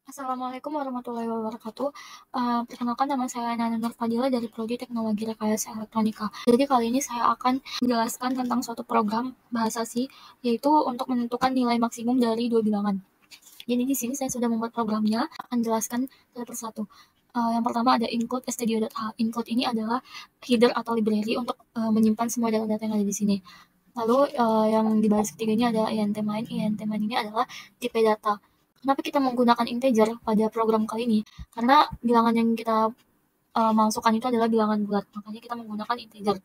Assalamualaikum warahmatullahi wabarakatuh. Perkenalkan nama saya Nana Nur Fadila dari Prodi Teknologi Rekayasa Elektronika. Jadi kali ini saya akan menjelaskan tentang suatu program bahasa C, yaitu untuk menentukan nilai maksimum dari dua bilangan. Jadi di sini saya sudah membuat programnya, akan jelaskan satu persatu. Yang pertama ada include studio.h. Include ini adalah header atau library untuk menyimpan semua data-data yang ada di sini. Lalu yang di baris ketiga ini ada int main. Int main ini adalah tipe data. Kenapa kita menggunakan integer pada program kali ini? Karena bilangan yang kita masukkan itu adalah bilangan bulat, makanya kita menggunakan integer.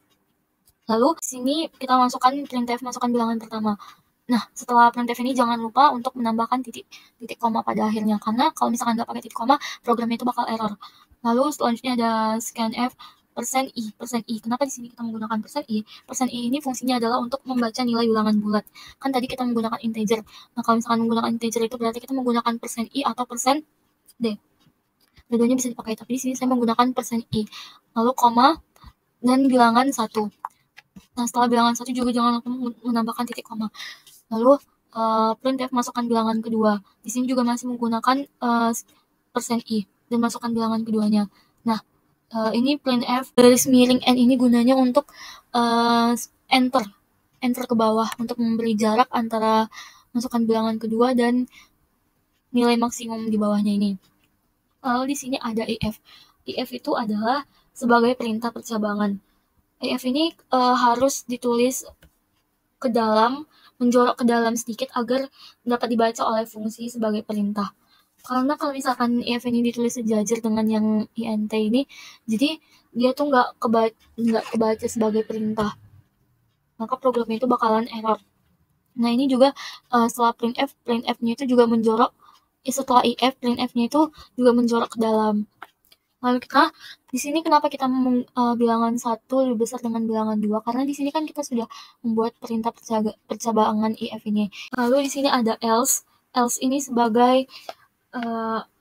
Lalu di sini kita masukkan printf, masukkan bilangan pertama. Nah, setelah printf ini jangan lupa untuk menambahkan titik koma pada akhirnya, karena kalau misalkan nggak pakai titik koma, programnya itu bakal error. Lalu selanjutnya ada scanf %i. Kenapa di sini kita menggunakan %i? %i ini fungsinya adalah untuk membaca nilai bilangan bulat. Kan tadi kita menggunakan integer. Nah, kalau misalkan menggunakan integer itu berarti kita menggunakan %i atau %d. Dua-duanya bisa dipakai, tapi di sini saya menggunakan %i. Lalu koma dan bilangan 1. Nah, setelah bilangan 1 juga jangan lupa menambahkan titik koma. Lalu printf masukkan bilangan kedua. Di sini juga masih menggunakan %i dan masukkan bilangan keduanya. Nah, ini printf garis miring n ini gunanya untuk enter ke bawah untuk memberi jarak antara masukkan bilangan kedua dan nilai maksimum di bawahnya ini. Lalu di sini ada if. If itu adalah sebagai perintah percabangan. If ini harus ditulis ke dalam, menjorok ke dalam sedikit agar dapat dibaca oleh fungsi sebagai perintah. Karena kalau misalkan if ini ditulis sejajar dengan yang int ini, jadi dia tuh nggak kebaca sebagai perintah, maka programnya itu bakalan error. Nah, ini juga setelah printf-nya itu juga menjorok, setelah if, printf-nya itu juga menjorok ke dalam. Lalu kita di sini kenapa kita bilangan 1 lebih besar dengan bilangan 2? Karena di sini kan kita sudah membuat perintah percabangan if ini. Lalu di sini ada else. Else ini sebagai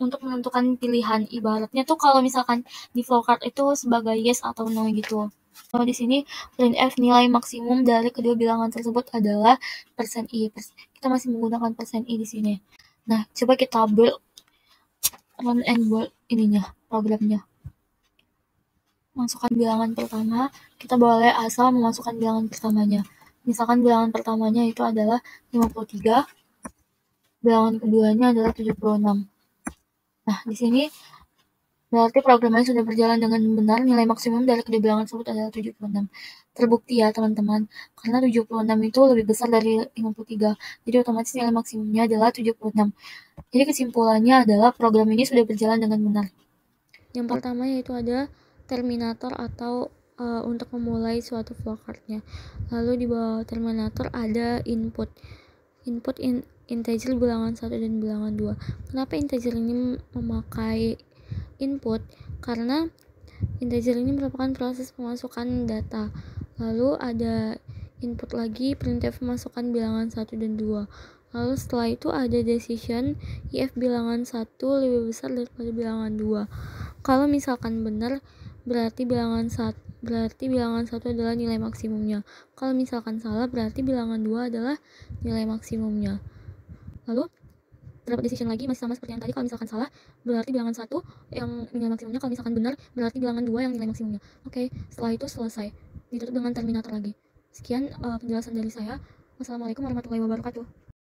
untuk menentukan pilihan. Ibaratnya tuh kalau misalkan di flowchart itu sebagai yes atau no gitu. Kalau di sini printf nilai maksimum dari kedua bilangan tersebut adalah %i. Kita masih menggunakan %i di sini. Nah, coba kita build run and build ininya, programnya. Masukkan bilangan pertama, kita boleh asal memasukkan bilangan pertamanya. Misalkan bilangan pertamanya itu adalah 53, bilangan keduanya adalah 76. Nah, di sini berarti programnya sudah berjalan dengan benar. Nilai maksimum dari kedua bilangan tersebut adalah 76. Terbukti ya teman-teman, karena 76 itu lebih besar dari 53. Jadi otomatis nilai maksimumnya adalah 76. Jadi kesimpulannya adalah program ini sudah berjalan dengan benar. Yang pertama yaitu ada terminator atau untuk memulai suatu flowchart-nya. Lalu di bawah terminator ada input. Integer bilangan 1 dan bilangan 2. Kenapa integer ini memakai input? Karena integer ini merupakan proses pemasukan data. Lalu ada input lagi, printf masukkan bilangan 1 dan 2. Lalu setelah itu ada decision, if bilangan 1 lebih besar daripada bilangan 2. Kalau misalkan benar, berarti bilangan 1 adalah nilai maksimumnya. Kalau misalkan salah, berarti bilangan 2 adalah nilai maksimumnya. Lalu terdapat decision lagi, masih sama seperti yang tadi. Kalau misalkan salah, berarti bilangan 1 yang nilai maksimumnya. Kalau misalkan benar, berarti bilangan 2 yang nilai maksimumnya. Oke, setelah itu selesai. Ditutup dengan terminator lagi. Sekian penjelasan dari saya. Wassalamualaikum warahmatullahi wabarakatuh.